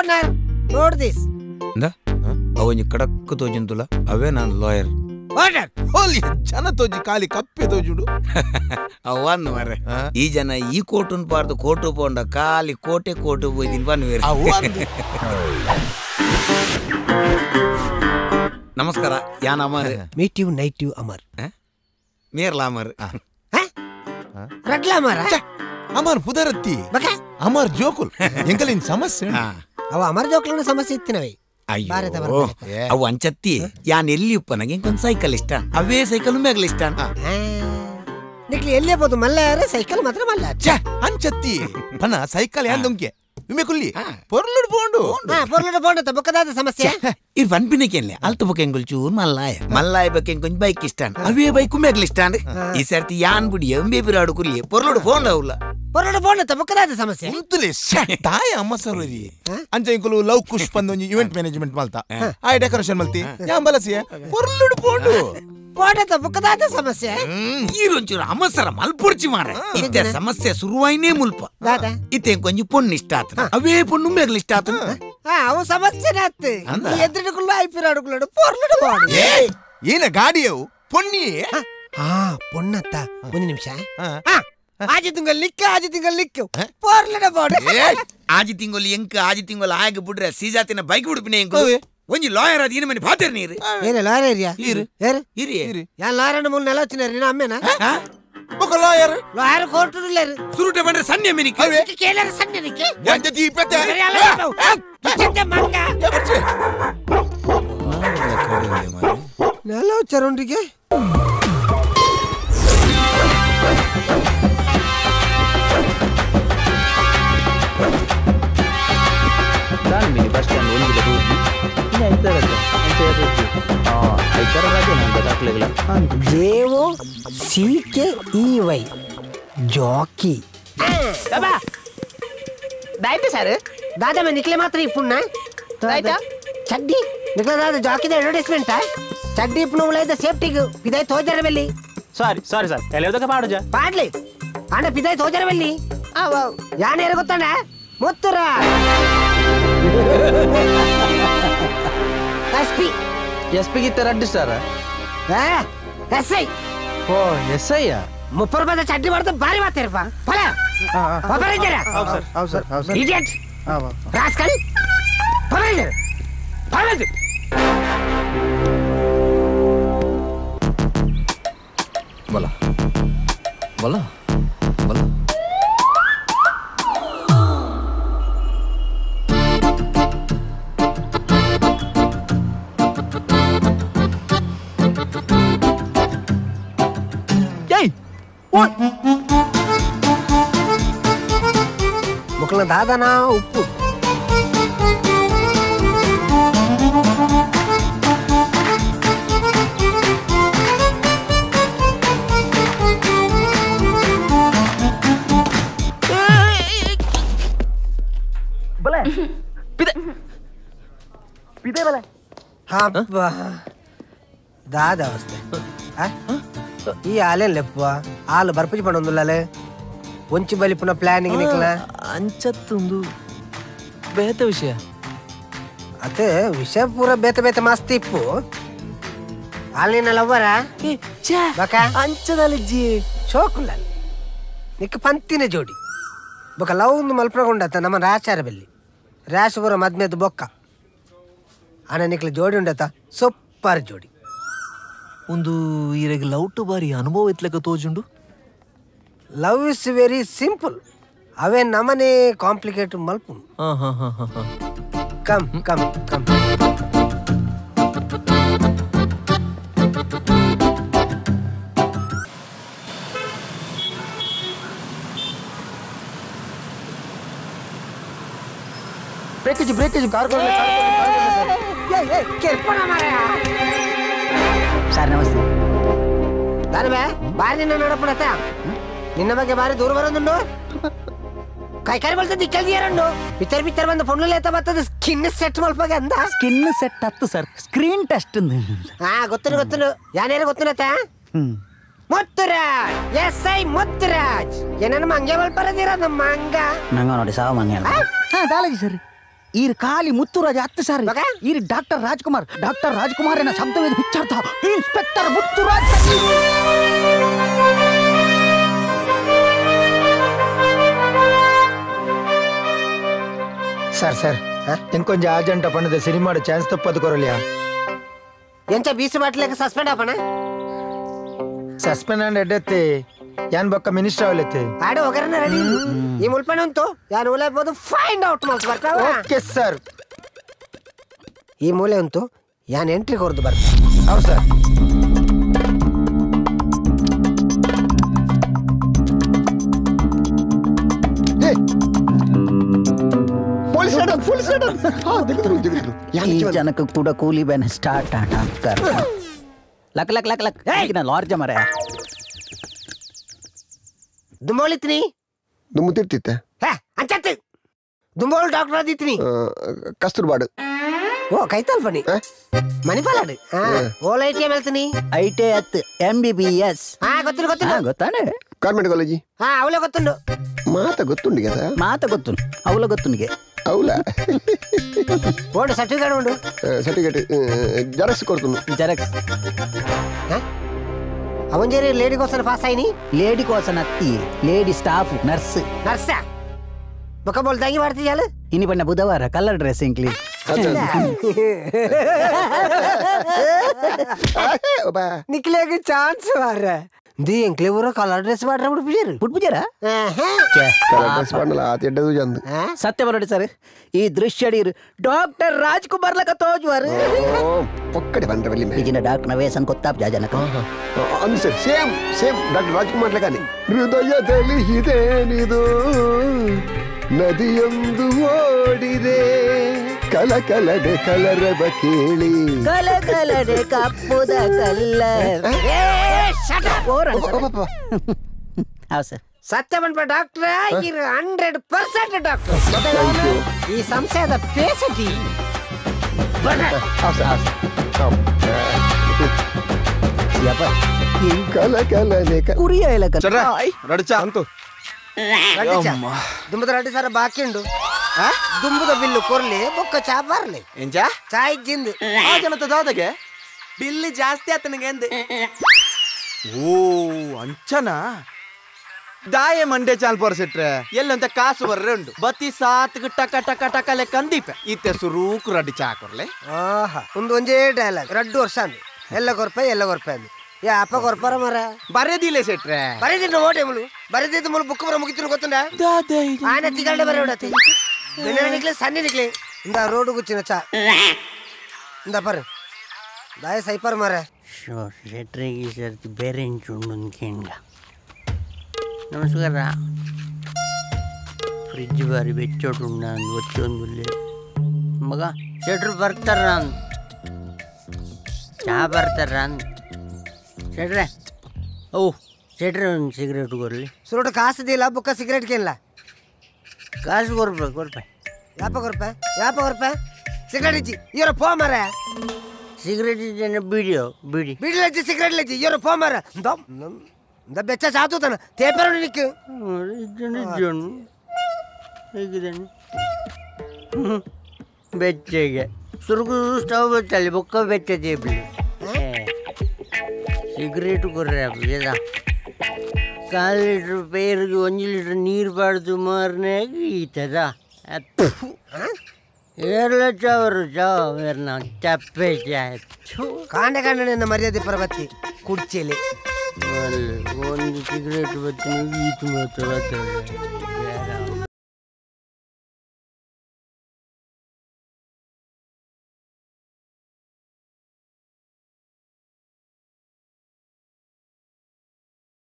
Owner ನೋಡ್ this ಅವನಿ ಕಡಕ್ ತೋಜಿಂತುಲ ಅವೇ ನಾನು lawyer owner ಹೋಲಿ ಜನ ತೋಜಿ ಖಾಲಿ ಕಪ್ಪೆ ತೋಜುಡು ಅವನ್ ಮರೆ ಈ ಜನ ಈ ಕೋಟುನ್ ಪಾರ್ದು ಕೋಟು ಪೋಂಡ ಖಾಲಿ ಕೋಟೆ ಕೋಟು ಹೋಯ್ದಿನ್ ಬನ್ವೇರಿ ನಮಸ್ಕಾರ ಯಾನ್ ಅಮರ್ ಮೀಟ್ ಯು ನೈಟ್ ಯು ಅಮರ್ ಮೇರ್ಲ ಅಮರ್ ರಡ್ಲ ಅಮರ ಅಮರ್ ಪುದರತ್ತಿ ಅಮರ್ ಜೋಕುಲ್ ಎಂಕಲಿನ ಸಮಸ್ಯೆ ಅವ ಅಮರ್ ಜೋಕುಲ್ನ ಸಮಸ್ಯೆ ಇತ್ತಿನವೆ ಅಯ್ಯೋ ಅವು ಅಂಚತ್ತಿ ಯಾನ್ ಎಲ್ಲಿ ಉಪ್ಪನಗೆ ಇಂಕೊಂದ್ ಸೈಕಲ್ ಇಷ್ಟ ಅವೇ ಸೈಕಲ್ ಮೇಗಲ್ ಇಷ್ಟ ನಿಕ್ಲಿ ಎಲ್ಲಿ ಬೋದು ಮಲ್ಲ ಸೈಕಲ್ ಮಾತ್ರ ಮಲ್ಲ ಅಂಚತ್ತಿ ಪನ ಸೈಕಲ್ ಯಾಂದೊಂಕೆ ನಿಮ್ಮೆ ಕುಲ್ಲಿ ಪೊರ್ಲುಡು ಬೋಂಡು ಪೊರ್ಲುಡು ಬೋಂಡು ತಬಕದಾದ ಸಮಸ್ಯೆ ಈ ಪನ್ಪಿನಕೆನ್ಲೆ ಅಲ್ತ ಬೊಕೆಂಗುಲ್ ಚೂರ್ ಮಲ್ಲಾಯ ಬೊಕೆಂಗೊಂಜ್ ಬೈಕ್ ಇಷ್ಟ ಅವೇ ಬೈಕ್ ಮೇಗಲ್ ಇಷ್ಟ ಈ ಸರ್ತಿ ಯಾನ್ ಬಿಡಿ ಎಂಬೆ ಬಿರಾಡು ಕುಲ್ಲಿ ಪೊರ್ಲುಡು ಬೋಂಡ ಅವಲ್ಲ ಪೊರ್ಲುಡು ಬೋಂಡು ತಬಕದಾದ ಸಮಸ್ಯೆ ಇಂತುಲೆ ತಾಯ ಅಮ್ಮ ಸರೋರಿ ಅಂಚ ಇಂಕುಲು love Kush ಪಂದೊಂಜಿ event management Malta ಆ ಡೆಕೋರೇಷನ್ ಮಲ್ತಿ ಯಾನ್ ಬಲಸಿಯ ಪೊರ್ಲುಡು ಬೋಂಡು ಬೋಂಡ ಬುಕ್ಕದಾದ ಸಮಸ್ಯೆ ಈರೊಂಚೂರು ಅಮಸರ ಮಲ್ಪೊರ್ಚಿ ಮಾರ ಇತ್ತೆ ಸಮಸ್ಯೆ ಶುರುವಾಯಿನೇ ಮುಲ್ಪ ಇತ್ತೆ ಕೊಂಚ ಪೊಣ್ಣು ಇಷ್ಟ ಆತ ಅವೇ ಪೊಣ್ಣು ಮೇಗಲ್ ಇಷ್ಟ ಆತ ಅವು ಸಮಸ್ಯೆ ಎದುರುಗಳು ಐಪಿರಾಡುಗಳು ಪೊರ್ಲುಡು ಬೋಂಡು ಏನ ಗಾಡಿಯವು ಪೊಣ್ಣಿ ಪೊಣ್ಣತ್ತ ಒಂದು ನಿಮಿಷ ಆಜಿ ತಿಂಗಳು ಲಿಕ್ಕ ಪೊರ್ಲುಡು ಬೋಂಡು ಆಜಿ ತಿಂಗಳು ಎಂಕ ಆಜಿ ತಿಂಗಳು ಆಗ ಬಿಡ್ರೆ ಸೀಜಾತಿನ ಬೈಕ್ ಉಡುಪಿನ ಎಂಕ ಒಂಜಿ ಲಾಯರ್ ಅದು ಮನೆ ಪಾತೇರ್ ನೀರು ಏನ ಲಾಯರ್ ಏರಿಯಾ ಇರಿ ಯಾನ್ ಲಾಯರ್ ಮೂಲ ನೆಲ వచ్చినారు ನೀನು ಅಮ್ಮೇನಾ ఒక లాయర్ కోర్టు లేరు సురుట బండ సన్య మినికి కేలర సన్యనికి వంజతి ఇప్పతే మంగ నెల వచ్చారుండికి దాని మిని బస్ స్టాండ్ ఉంది కదా ఇది అయితరట అయితర రాజే ನಾನು ಗೊತ್ತಾಗ್ಲಿಲ್ಲ ಜೇವೋ CKEY ಜಾಕಿ ಬಾಬಾ दायते सर दादा मैं निकले मात्र इपुन्ना दायता चड्डी निकला दादा ಜಾಕಿ ದ ಅಡ್ವರ್ಟೈಸ್ಮೆಂಟ್ ಚಡ್ಡಿ ಇಪ್ಪು ಉಳೈದ ಸೇಫ್ಟಿಗೆ ಪಿದೈ ತೋಜರ ಬೆಲ್ಲಿ ಸಾರಿ ಸರ್ ಎಲ್ಲಿದಕ್ಕೆ ಪಾಡುಜ ಪಾಡ್ಲಿ ಅಣ್ಣ ಪಿದೈ ತೋಜರ ಬೆಲ್ಲಿ ಯಾನ್ ಯಾರು ಗೊತ್ತಣ್ಣ ಮುತ್ತುರ SP ಗಿತ್ತ ರಡ್ಡು ಸರ್ SI ಓ SI ಮುಪ್ಪರು ಬಂದ ಚಡ್ಡಿ ಮಾಡ್ತಾ ಬಾರಿ ಮಾತಾಡ್ಪ ಫಲ ಒಬ್ಬರಿದ್ದೀರ ಹೌದು ಸರ್ ಇಡಿಯಟ್ ರಾಸ್ಕಲ್ ಒಬ್ಬರಿದ್ದೀರ ಫಲ बोला बोला बोला ಮುಕ್ಕಳ ದಾದನ ಉಪ್ಪು దాదా వస్తే ఈ ఆలేం లేప్ప ఆలు బర్పచి పడుందులే ಒಂಚಿ ಬಲಿಪುನ ಪ್ಲಾನಿಂಗ್ ನಿಕ್ಲ ಅಂಚತ್ತುಂದು ಬೇತ ವಿಷಯ ಅತೆ ವಿಷಯ ಪೂರ ಬೇತ ಮಸ್ತ್ ಇಪ್ಪು ಆಲಿನ ಲವ್ವರ ಬಕ ಅಂಚದಲ್ಲಿಜ್ಜಿ ಶೋಕುಲ್ಲ ನಿಕ್ಕ ಪಂತಿನ ಜೋಡಿ ಬೊಕ ಲವ್ ಒಂದು ಮಲ್ಪಗೊಂಡತ ನಮ್ಮ ರಾಚಾರ ಬೆಲ್ಲಿ ರಾಶ ಪೂರ ಮದ್ಮೆದು ಬೊಕ್ಕ ಆನ ನಿಕ್ಲ ಜೋಡಿ ಉಂಡತ ಸೂಪರ್ ಜೋಡಿ ಒಂದು ಈರೆಗ್ ಲವ್ ಟು ಬಾರಿ ಅನುಭವ ಇತ್ಲಕ ತೋಜುಂಡು ಲವ್ ಇಸ್ ವೆರಿ ಸಿಂಪಲ್ ಅವೇ ನಮನೆ ಕಾಂಪ್ಲಿಕೇಟ್ ಮಲ್ಪು come come come breakage car sir ನಮಸ್ತೆ ದಾನವೇ ಬಾರಿ ನಿನ್ನ ನೋಡಪ್ಪಡತ್ತ ನಿನ್ನ ಬಗ್ಗೆ ಬಾರಿ ದೂರ ಬರೋದುಂಡು ಕೈ ಬಲ್ತ ದಿಕ್ಕಲ್ದಿಯಾರಂಡು ಪಿಕ್ಚರ್ ಬಂದ ಫೋನಲ್ಲಿ ಎತ್ತ ಬರ್ತದ ಸ್ಕಿನ್ ಸೆಟ್ ಮಲ್ಪಾಗ ಅಂದ ಸ್ಕಿನ್ ಸೆಟ್ ಹತ್ತು ಸರ್ ಸ್ಕ್ರೀನ್ ಟೆಸ್ಟ್ ಗೊತ್ತು ಯಾನ್ಯಾರು ಗೊತ್ತಿರತ್ತ ಮುತ್ತುರಾಜ್ SI ಮುತ್ತುರಾಜ್ ಏನನ್ನ ಮಂಗೆ ಮಲ್ಪರದಿರ ನಮ್ಮ ಮಂಗ ನಂಗ ನೋಡಿ ಸಾವ ಮಂಗೆ ದಾಲಜಿ ಸರ್ ಈರ್ ಖಾಲಿ ಮುತ್ತುರಾಜ ಹತ್ತು ಸರ್ ಮಗ? ಈರ್ ಡಾಕ್ಟರ್ ರಾಜ್ಕುಮಾರ್ ಎನ್ನ ಶಬ್ದವೇದ ಬಿಚ್ಚಾರ್ಥ ಇನ್ಸ್ಪೆಕ್ಟರ್ ಮುತ್ತುರಾಜ್ ಸರ್ ఇంకొంచెం అర్జెంట్ పన్నది సినిమా ఛాన్స్ తప్పదు కొరలియా ಎಂಚ ಬೀಸಿ ಬಾಟ್ಲಿಗೆ ಸಸ್ಪೆಂಡ್ ಆಪಣ ಸಸ್ಪೆಂಡ್ ಅಂಡ್ ಎಡ್ಡೆತ್ತಿ ಯಾನ್ ಬೊಕ್ಕ ಮಿನಿಸ್ಟರ್ ಅವಲೆತ್ತಿ ಆಡೆ ಒಗರನ ರೆಡಿ ಈ ಮುಲ್ಪಣೆ ಉಂಟು ಯಾನ್ ಉಲಾಯ್ಬೋದು ಫೈಂಡ್ ಔಟ್ ಮಾಡ್ಸ್ ಬರ್ತಾವ ಓಕೆ ಸರ್ ಈ ಮೂಲೆ ಉಂಟು ಯಾನ್ ಎಂಟ್ರಿ ಕೊರ್ದು ಬರ್ತ ಹೌದು ಸರ್ ಈ ಜನಕ್ಕೆ ಕೂಡ ಕೂಲಿ ban start luck luck luck luck large ಮರ ದುಂಬೋಳಿತ್ನಿ ದುಮ್ಮುತ್ತಿರ್ತಿತ್ತೆ ಅಂಚತ್ ದುಂಬೋಳು ಡಾಕ್ಟರ್ ಆದಿತ್ನಿ ಕಸ್ತೂರ್ಬಾಡು ಓ ಕೈತಲ್ ಪನಿ ಮಣಿಪಾಲಾಡು ಓಲೈಟಿ ಮೆಲ್ತೀನಿ ಐಟೆ ಹತ್ತು MBBS ಗೊತ್ತಿಲ್ಲ ಗೊತ್ತಾನೆ ಕಾರ್ಮೆಂಟ್ ಕಾಲೇಜಿ ಅವಳೆ ಗೊತ್ತುಂಡು ಮಾತ ಗೊತ್ತುಂಡಿ కదా ಮಾತ ಗೊತ್ತು ಅವಳ ಗೊತ್ತುನಿಗೆ అవులా ಓಡು ಸರ್ಟಿಫಿಕೇಟ್ ಉಂಡು ಸರ್ಟಿಫಿಕೇಟ್ ಜೆರಾಕ್ಸ್ ಕೊಡ್ತೀನಿ ಜೆರಾಕ್ಸ್ ಅವನ್ ಲೇಡಿ కోసం ಪಾಸ್ ಆಯ್ನಿ ಲೇಡಿ కోసం ಅತ್ತಿ ಲೇಡಿ ಸ್ಟಾಫ್ ನರ್ಸ್ ನರ್ಸ ಬೊಕ್ಕ ಬೋಲ್ದಾಗಿ ಮಾಡ್ತೀಯಲ್ಲ ಇನಿ ಬಣ್ಣ ಬುಧವಾರ ಕಲರ್ ಡ್ರೆಸ್ ಇಂಕ್ಲಿ ನಿಕ್ಲೆಗೆ ಚಾನ್ಸ್ ಮಾರ ದಿ ಎಂಕ್ಲೆ ಊರ ಕಲರ್ ಡ್ರೆಸ್ ಮಾಡ್ರ ಬಿಟ್ಬಿಜಾರ ಡ್ರೆಸ್ ಮಾಡಲ್ಲ ಆ ತೆಡ್ಡದು ಚಂದ ಸತ್ಯ ಬರೋಡಿ ಸರ್ ಈ ದೃಶ್ಯ ಡಾಕ್ಟರ್ ರಾಜ್ಕುಮಾರ್ ಲಕ ತೋಜುವಾರ ಒಕ್ಕಡೆ ಬಂದ್ರೆ ಬಲ್ಲಿ ಈಗಿನ ಡಾಕ್ಟರ್ ವೇಸನ್ ಗೊತ್ತಾಪ್ ಜನಕ ಅಂದ್ ಸರ್ ಸೇಮ್ ಡಾಕ್ಟರ್ ರಾಜ್ಕುಮಾರ್ ಲಗಾನೆ ಹೃದಯದಲ್ಲಿ ಇದೇನಿದು ನದಿಯೊಂದು ಓಡಿದೆ ಕಲಕಲದೆ ಕಲರವ ಕೇಳಿ ಕಲಕಲದೆ ಕಪ್ಪುದ ಕಲ್ಲ ಸರ್ ಸತ್ಯ ಬಂದ್ಬ ಡಾಕ್ಟರ್ 100% ಡಾಕ್ಟರ್ ಈ ಸಂಶಯದ ಪೇಷಂಟ್ ಕಲಕಲನೆ ಕುರಿಯ ರಡ್ಚ ಅಂತೂ ದುಂಬದ ರೆಡ್ಡಿ ಸರ ಬಾಕಿ ಉಂಡು ದುಂಬದ ಬಿಲ್ಲು ಕೊರ್ಲಿ ಬೊಕ್ಕ ಚಾ ಬರ್ಲಿ ಎಂಜಾ ಚಾ ಇಜ್ಜಿಂದು ಆ ಜನತ ದಾದಗೆ ಬಿಲ್ ಜಾಸ್ತಿ ಆತನಿಗೆ ಎಂದೆ ಓ ಅಂಚನಾ ದಾಯೆ ಮಂಡ್ಯ ಚಾಲ್ ಪೊರ್ಸಿಟ್ರೆ ಎಲ್ಲಂತ ಕಾಸು ಬರ್ರೆ ಉಂಡು ಬತ್ತಿ ಸಾತ್ಗೆ ಟಕ ಟಕ ಟಕ ಲೆಕ್ಕ ಅಂದೀಪೆ ಇತ್ತೆ ಸುರೂಕು ರಡ್ಡಿ ಚಾ ಕೊರ್ಲೆ ಆಹಾ ಒಂದೇ ಡೈಲಾಗ್ 2 ವರ್ಷ ಅಂದು ಎಲ್ಲ ಕೊರ್ಪಾಯಿ ಅಂದು ಯಾ ಅಪ್ಪ ಕೊರ್ಪಾರ ಮರ ಬರೆದಿಲ್ಲ ಸೆಟ್ರೆ ಬರೆದಿದ್ದು ಓಟೆ ಮುಳು ಬರೆದಿದ್ದು ಮುಳು ಬುಕ್ ಬರ ಮುಗಿತೀನಿ ಗೊತ್ತುಂಡ ಆನೆ ತಿಗಲ್ಡೆ ಬರ ಉಡತಿ ದಿನ ನಿಕ್ಲೆ ಸನ್ನಿ ನಿಕ್ಲೆ ಇಂದ ರೋಡ್ ಗುಚ್ಚಿನ ಚಾ ಇಂದ ಪರ್ ದಾಯ ಸೈಪರ್ ಮರ ಶೆಟ್ರಿಗೆ ಸರ್ತಿ ಬೇರೆ ಇಂಚುಂಡು ಕೇಂಗ ನಮಸ್ಕಾರ ಫ್ರಿಡ್ಜ್ ಬಾರಿ ಬೆಚ್ಚೋಟುಂಡ ಅಂದು ಒತ್ತೊಂದು ಮಗ ಶೆಟ್ರು ಬರ್ತಾರ ಅಂದು ಚಾ ಬರ್ತಾರ ಅಂದು ಶೆಟ್ರೆ ಓ ಶೆಟ್ರೆ ಒಂದು ಸಿಗರೇಟ್ ಕೊರ್ಲಿ ಸುರುಟ ಕಾಸಿದಿಲ್ಲ ಬುಕ್ಕ ಸಿಗರೇಟ್ ಕೇಳಲ್ಲ ಕಾಸು ಕೊರ್ಪಾಯಿ ಯಾಪ ಕೊರ್ಪಾಯಿ ಸಿಗರೇಟ್ ಇಜ್ಜಿ ಇವರ ಪೋ ಮರ ಸಿಗರೇಟ್ ಇದ್ದೇನೆ ಬಿಡಿ ಬಿಡ್ಲಜ್ಜಿ ಸಿಗರೇಟ್ ಲಜ್ಜಿ ಇವರ ಪೋ ಮರ ಇಂದ ಬೆಚ್ಚ ಚಾತು ತನ ತೇಪರ ನಿಕ್ಕು ಹೇಗಿದ್ದಾನೆ ಬೆಚ್ಚಗೆ ಸುರುಗು ಸ್ಟವ್ ಬೆಚ್ಚಲ್ಲಿ ಬೊಕ್ಕ ಬೆಚ್ಚ ತೇಬಲಿ ಸಿಗರೇಟ್ ಕೊರ್ರೆ ಅಪ್ಪ 1 ಲೀಟ್ರ್ ಪೇರಿಗೆ 1 ಲೀಟ್ರ್ ನೀರು ಬಾಡ್ದು ಮಾರನಾಗ ಈತದ ಏರ್ಲ ಚಾವರು ಚಾವೇರ್ ನಾವು ಚಪ್ಪೆ ಚಾಯ್ತು ಕಾಂಡೆ ನಿನ್ನ ಮರ್ಯಾದೆ ಪರಬತ್ತಿ ಕುಡ್ಚೇಲಿ ಒಂದು ಸಿಗರೇಟ್ ಬತ್ತಿ ಈತು ಮಾತ್ರ